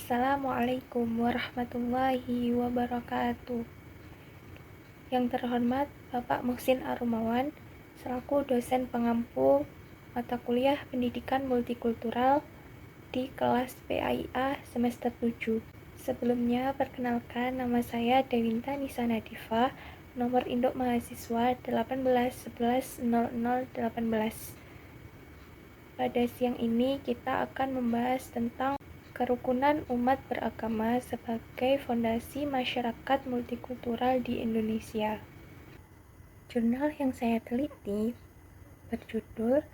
Assalamualaikum warahmatullahi wabarakatuh. Yang terhormat Bapak Muhsin Arumawan, selaku dosen pengampu mata kuliah Pendidikan Multikultural di kelas PAIA semester 7. Sebelumnya, perkenalkan nama saya Dewinta Nisa Nadifa, nomor induk mahasiswa 18110018. Pada siang ini kita akan membahas tentang kerukunan umat beragama sebagai fondasi masyarakat multikultural di Indonesia. Jurnal yang saya teliti berjudul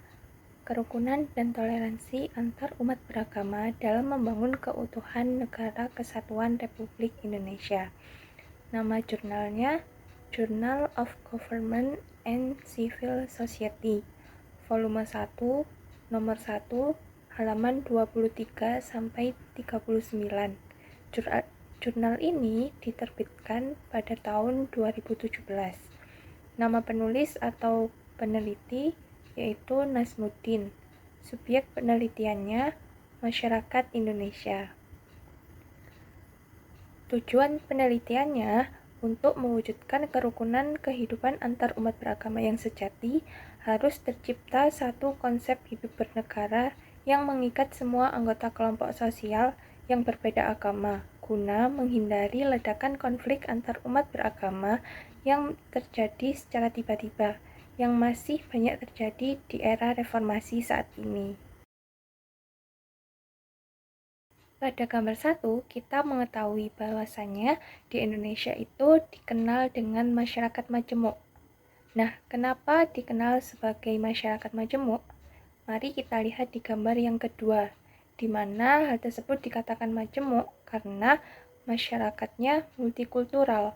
Kerukunan dan Toleransi Antar Umat Beragama dalam Membangun Keutuhan Negara Kesatuan Republik Indonesia. Nama jurnalnya Journal of Government and Civil Society, volume 1, nomor 1, halaman 23 sampai 39. Jurnal ini diterbitkan pada tahun 2017. Nama penulis atau peneliti yaitu Nasmuddin. Subjek penelitiannya masyarakat Indonesia. Tujuan penelitiannya untuk mewujudkan kerukunan kehidupan antar umat beragama yang sejati, harus tercipta satu konsep hidup bernegara yang mengikat semua anggota kelompok sosial yang berbeda agama, guna menghindari ledakan konflik antar umat beragama yang terjadi secara tiba-tiba, yang masih banyak terjadi di era reformasi saat ini. Pada gambar 1, kita mengetahui bahwasannya di Indonesia itu dikenal dengan masyarakat majemuk. Nah, kenapa dikenal sebagai masyarakat majemuk? Mari kita lihat di gambar yang kedua, di mana hal tersebut dikatakan majemuk karena masyarakatnya multikultural.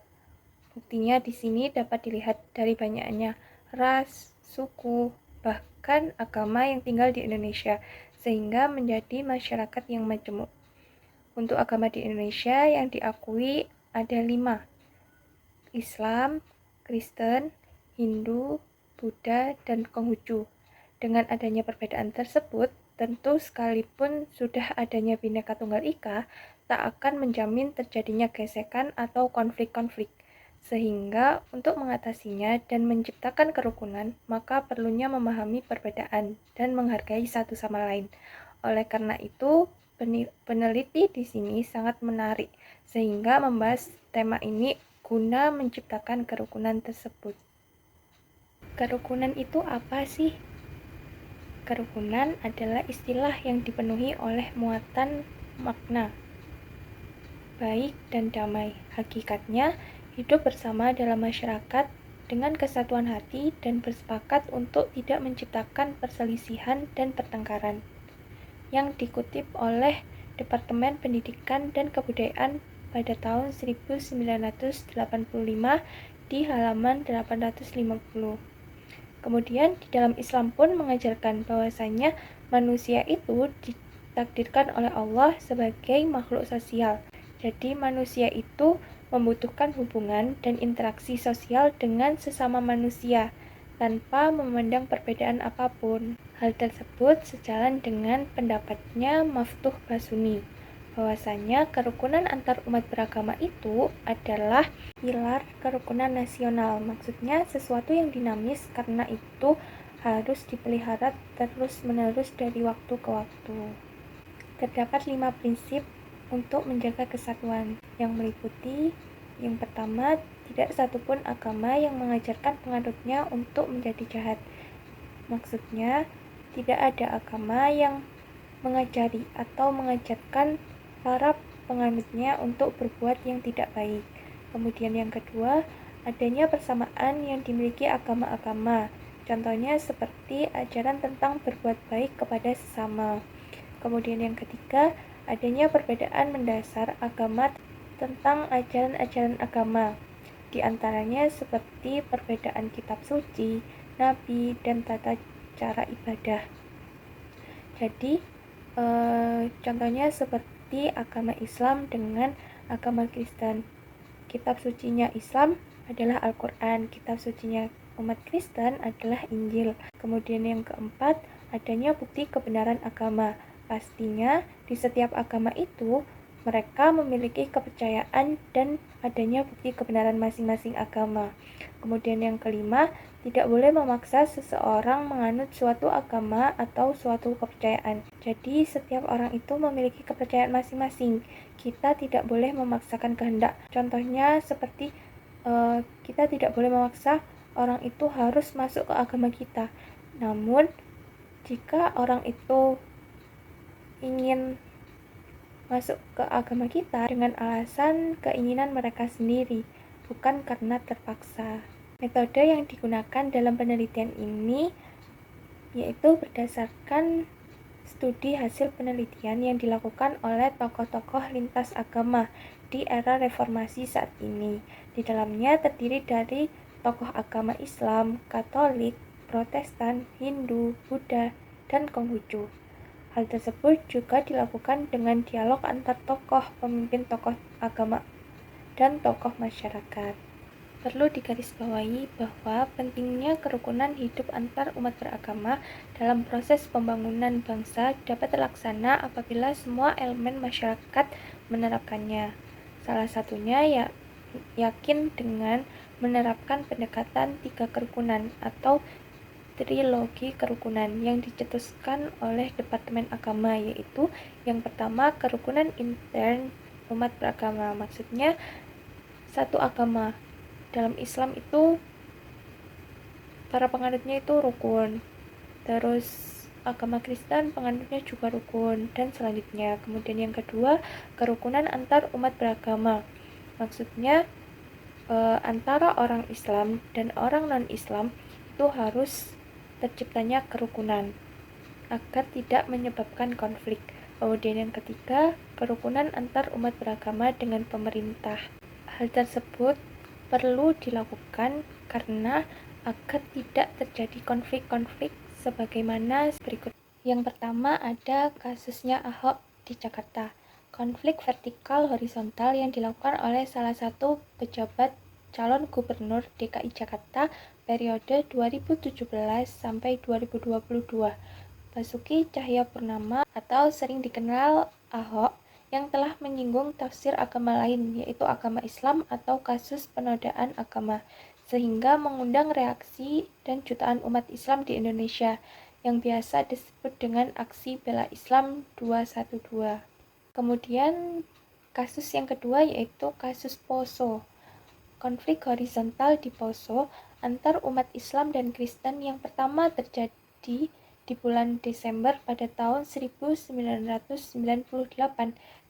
Buktinya di sini dapat dilihat dari banyaknya ras, suku, bahkan agama yang tinggal di Indonesia, sehingga menjadi masyarakat yang majemuk. Untuk agama di Indonesia yang diakui ada 5, Islam, Kristen, Hindu, Buddha, dan Konghucu. Dengan adanya perbedaan tersebut, tentu sekalipun sudah adanya Bhinneka Tunggal Ika, tak akan menjamin terjadinya gesekan atau konflik-konflik. Sehingga untuk mengatasinya dan menciptakan kerukunan, maka perlunya memahami perbedaan dan menghargai satu sama lain. Oleh karena itu, peneliti di sini sangat menarik, sehingga membahas tema ini guna menciptakan kerukunan tersebut. Kerukunan itu apa sih? Kerukunan adalah istilah yang dipenuhi oleh muatan makna baik dan damai. Hakikatnya, hidup bersama dalam masyarakat dengan kesatuan hati dan bersepakat untuk tidak menciptakan perselisihan dan pertengkaran. Yang dikutip oleh Departemen Pendidikan dan Kebudayaan pada tahun 1985 di halaman 850. Kemudian di dalam Islam pun mengajarkan bahwasanya manusia itu ditakdirkan oleh Allah sebagai makhluk sosial. Jadi manusia itu membutuhkan hubungan dan interaksi sosial dengan sesama manusia tanpa memandang perbedaan apapun. Hal tersebut sejalan dengan pendapatnya Maftuh Basuni, bahwasanya kerukunan antar umat beragama itu adalah pilar kerukunan nasional. Maksudnya sesuatu yang dinamis, karena itu harus dipelihara terus-menerus dari waktu ke waktu. Terdapat 5 prinsip untuk menjaga kesatuan yang meliputi: yang pertama, tidak satupun agama yang mengajarkan penganutnya untuk menjadi jahat. Maksudnya, tidak ada agama yang mengajari atau mengajarkan para penganutnya untuk berbuat yang tidak baik. Kemudian yang kedua, adanya persamaan yang dimiliki agama-agama. Contohnya seperti ajaran tentang berbuat baik kepada sesama. Kemudian yang ketiga, adanya perbedaan mendasar agama tentang ajaran-ajaran agama. Di antaranya seperti perbedaan kitab suci, nabi, dan tata cara ibadah. Jadi, contohnya seperti agama Islam dengan agama Kristen. Kitab sucinya Islam adalah Al-Quran, kitab sucinya umat Kristen adalah Injil. Kemudian yang keempat, adanya bukti kebenaran agama. Pastinya di setiap agama itu mereka memiliki kepercayaan dan adanya bukti kebenaran masing-masing agama. Kemudian yang kelima, tidak boleh memaksa seseorang menganut suatu agama atau suatu kepercayaan. Jadi setiap orang itu memiliki kepercayaan masing-masing. Kita tidak boleh memaksakan kehendak. Contohnya seperti kita tidak boleh memaksa orang itu harus masuk ke agama kita. Namun jika orang itu ingin masuk ke agama kita dengan alasan keinginan mereka sendiri, bukan karena terpaksa. Metode yang digunakan dalam penelitian ini yaitu berdasarkan studi hasil penelitian yang dilakukan oleh tokoh-tokoh lintas agama di era reformasi saat ini. Di dalamnya terdiri dari tokoh agama Islam, Katolik, Protestan, Hindu, Buddha, dan Konghucu. Hal tersebut juga dilakukan dengan dialog antar tokoh, pemimpin tokoh agama, dan tokoh masyarakat. Perlu digarisbawahi bahwa pentingnya kerukunan hidup antar umat beragama dalam proses pembangunan bangsa dapat terlaksana apabila semua elemen masyarakat menerapkannya. Salah satunya yakin dengan menerapkan pendekatan 3 kerukunan atau trilogi kerukunan yang dicetuskan oleh Departemen Agama, yaitu yang pertama kerukunan intern umat beragama, maksudnya satu agama. Dalam Islam itu para penganutnya itu rukun, terus agama Kristen penganutnya juga rukun, dan selanjutnya. Kemudian yang kedua, kerukunan antar umat beragama, maksudnya antara orang Islam dan orang non-Islam itu harus terciptanya kerukunan agar tidak menyebabkan konflik. Kemudian yang ketiga, kerukunan antar umat beragama dengan pemerintah. Hal tersebut perlu dilakukan karena agar tidak terjadi konflik-konflik sebagaimana berikut. Yang pertama ada kasusnya Ahok di Jakarta. Konflik vertikal horizontal yang dilakukan oleh salah satu pejabat calon gubernur DKI Jakarta periode 2017 sampai 2022. Basuki Cahayapurnama atau sering dikenal Ahok yang telah menyinggung tafsir agama lain, yaitu agama Islam atau kasus penodaan agama, sehingga mengundang reaksi dan jutaan umat Islam di Indonesia, yang biasa disebut dengan Aksi Bela Islam 212. Kemudian kasus yang kedua yaitu kasus Poso. Konflik horizontal di Poso antar umat Islam dan Kristen yang pertama terjadi di bulan Desember pada tahun 1998,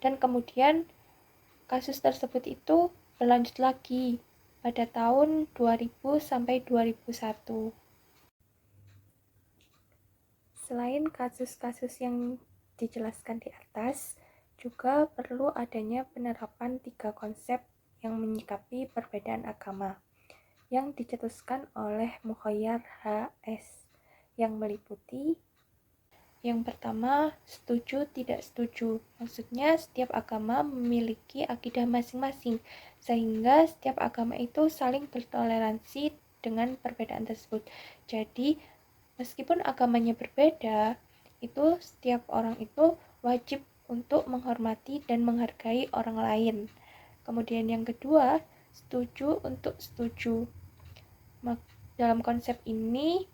dan kemudian kasus tersebut itu berlanjut lagi pada tahun 2000 sampai 2001. Selain kasus-kasus yang dijelaskan di atas, juga perlu adanya penerapan 3 konsep yang menyikapi perbedaan agama yang dicetuskan oleh Mukhoyar HS, yang meliputi yang pertama, setuju tidak setuju. Maksudnya setiap agama memiliki akidah masing-masing, sehingga setiap agama itu saling bertoleransi dengan perbedaan tersebut. Jadi, meskipun agamanya berbeda, itu setiap orang itu wajib untuk menghormati dan menghargai orang lain. Kemudian yang kedua, setuju untuk setuju. Dalam konsep ini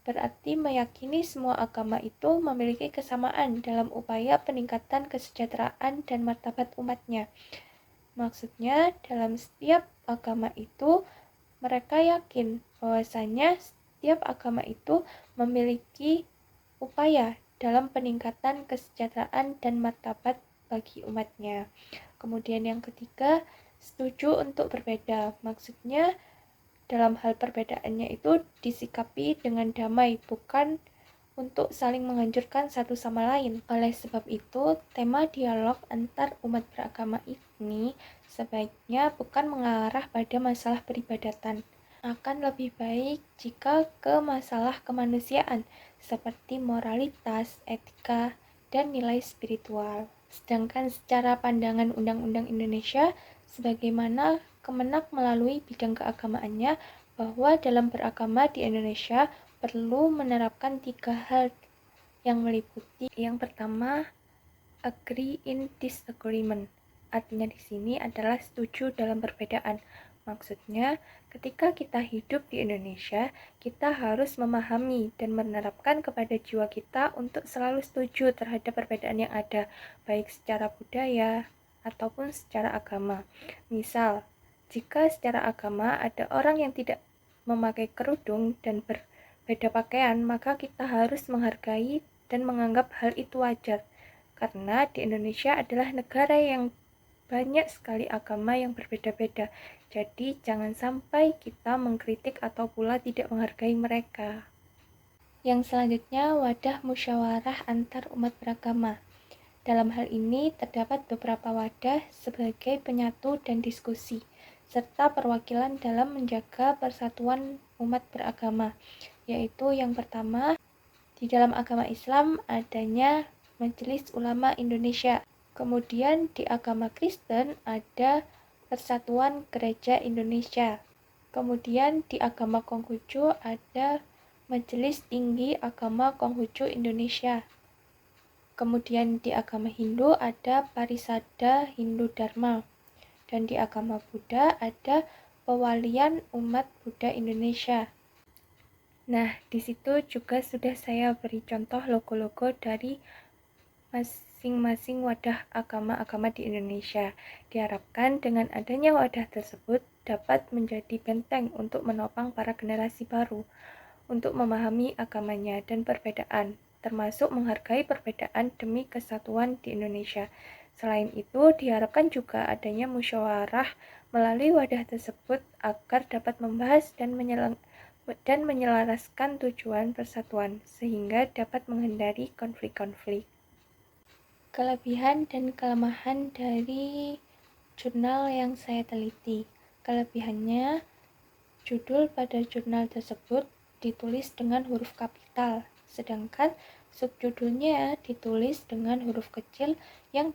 berarti meyakini semua agama itu memiliki kesamaan dalam upaya peningkatan kesejahteraan dan martabat umatnya. Maksudnya, dalam setiap agama itu, mereka yakin bahwasanya setiap agama itu memiliki upaya dalam peningkatan kesejahteraan dan martabat bagi umatnya. Kemudian yang ketiga, setuju untuk berbeda. Maksudnya, dalam hal perbedaannya itu disikapi dengan damai, bukan untuk saling menghancurkan satu sama lain. Oleh sebab itu, tema dialog antar umat beragama ini sebaiknya bukan mengarah pada masalah peribadatan. Akan lebih baik jika ke masalah kemanusiaan, seperti moralitas, etika, dan nilai spiritual. Sedangkan secara pandangan Undang-Undang Indonesia, sebagaimana Kemenak melalui bidang keagamaannya, bahwa dalam beragama di Indonesia perlu menerapkan 3 hal yang meliputi. Yang pertama, agree in disagreement. Artinya di sini adalah setuju dalam perbedaan. Maksudnya, ketika kita hidup di Indonesia, kita harus memahami dan menerapkan kepada jiwa kita untuk selalu setuju terhadap perbedaan yang ada, baik secara budaya ataupun secara agama. Misal, jika secara agama ada orang yang tidak memakai kerudung dan berbeda pakaian, maka kita harus menghargai dan menganggap hal itu wajar. Karena di Indonesia adalah negara yang banyak sekali agama yang berbeda-beda. Jadi jangan sampai kita mengkritik atau pula tidak menghargai mereka. Yang selanjutnya, wadah musyawarah antar umat beragama. Dalam hal ini terdapat beberapa wadah sebagai penyatu dan diskusi, serta perwakilan dalam menjaga persatuan umat beragama, yaitu yang pertama, di dalam agama Islam adanya Majelis Ulama Indonesia. Kemudian di agama Kristen ada Persatuan Gereja Indonesia. Kemudian di agama Konghucu ada Majelis Tinggi Agama Konghucu Indonesia. Kemudian di agama Hindu ada Parisada Hindu Dharma. Dan di agama Buddha ada Pewalian Umat Buddha Indonesia. Nah, di situ juga sudah saya beri contoh logo-logo dari masing-masing wadah agama-agama di Indonesia. Diharapkan dengan adanya wadah tersebut dapat menjadi benteng untuk menopang para generasi baru untuk memahami agamanya dan perbedaan, termasuk menghargai perbedaan demi kesatuan di Indonesia. Selain itu, diharapkan juga adanya musyawarah melalui wadah tersebut agar dapat membahas dan menyelaraskan tujuan persatuan, sehingga dapat menghindari konflik-konflik. Kelebihan dan kelemahan dari jurnal yang saya teliti. Kelebihannya, judul pada jurnal tersebut ditulis dengan huruf kapital, sedangkan subjudulnya ditulis dengan huruf kecil yang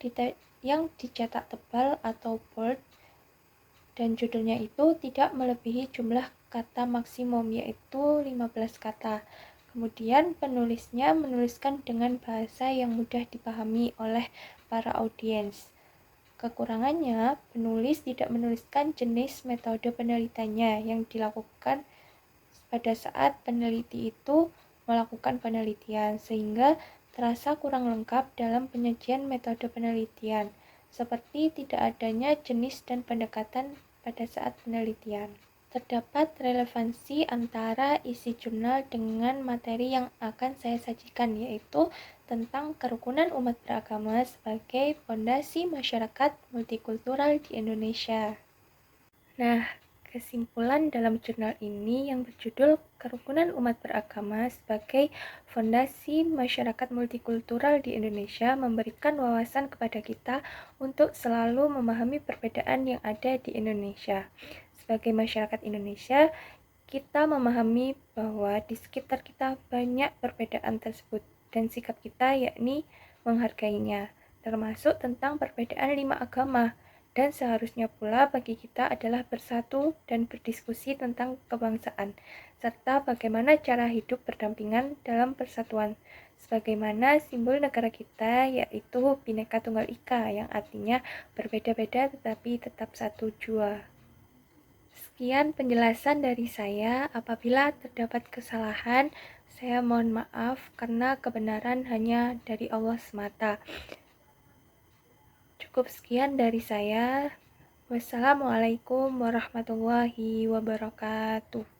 dicetak tebal atau bold, dan judulnya itu tidak melebihi jumlah kata maksimum, yaitu 15 kata. Kemudian penulisnya menuliskan dengan bahasa yang mudah dipahami oleh para audiens. Kekurangannya, penulis tidak menuliskan jenis metode penelitiannya yang dilakukan pada saat peneliti itu melakukan penelitian, sehingga terasa kurang lengkap dalam penyajian metode penelitian, seperti tidak adanya jenis dan pendekatan pada saat penelitian. Terdapat relevansi antara isi jurnal dengan materi yang akan saya sajikan, yaitu tentang kerukunan umat beragama sebagai fondasi masyarakat multikultural di Indonesia. Nah, kesimpulan dalam jurnal ini yang berjudul Kerukunan Umat Beragama sebagai Fondasi Masyarakat Multikultural di Indonesia memberikan wawasan kepada kita untuk selalu memahami perbedaan yang ada di Indonesia. Sebagai masyarakat Indonesia, kita memahami bahwa di sekitar kita banyak perbedaan tersebut dan sikap kita yakni menghargainya, termasuk tentang perbedaan 5 agama. Dan seharusnya pula bagi kita adalah bersatu dan berdiskusi tentang kebangsaan, serta bagaimana cara hidup berdampingan dalam persatuan. Sebagaimana simbol negara kita yaitu Bhinneka Tunggal Ika, yang artinya berbeda-beda tetapi tetap satu jua. Sekian penjelasan dari saya. Apabila terdapat kesalahan, saya mohon maaf karena kebenaran hanya dari Allah semata. Cukup sekian dari saya. Wassalamualaikum warahmatullahi wabarakatuh.